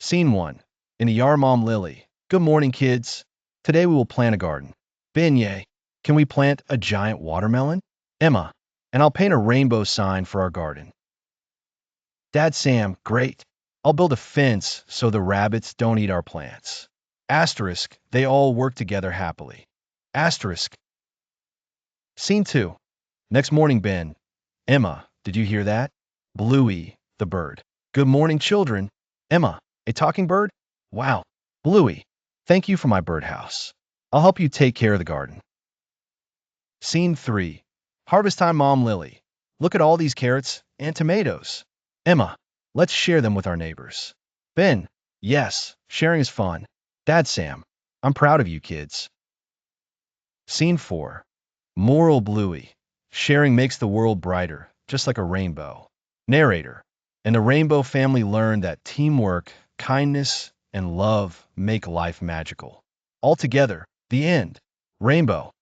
Scene 1. In the yard, Mom Lily. Good morning, kids. Today we will plant a garden. Ben, yay. Can we plant a giant watermelon? Emma. And I'll paint a rainbow sign for our garden. Dad Sam, great. I'll build a fence so the rabbits don't eat our plants. Asterisk, they all work together happily. Asterisk. Scene 2. Next morning, Ben. Emma, did you hear that? Bluey, the bird. Good morning, children. Emma, a talking bird? Wow. Bluey, thank you for my birdhouse. I'll help you take care of the garden. Scene 3. Harvest time, Mom Lily. Look at all these carrots and tomatoes. Emma, let's share them with our neighbors. Ben, yes, sharing is fun. Dad Sam, I'm proud of you kids. Scene 4. Moral Bluey. Sharing makes the world brighter, just like a rainbow. Narrator. And the Rainbow family learned that teamwork, kindness, and love make life magical. Altogether, the end. Rainbow.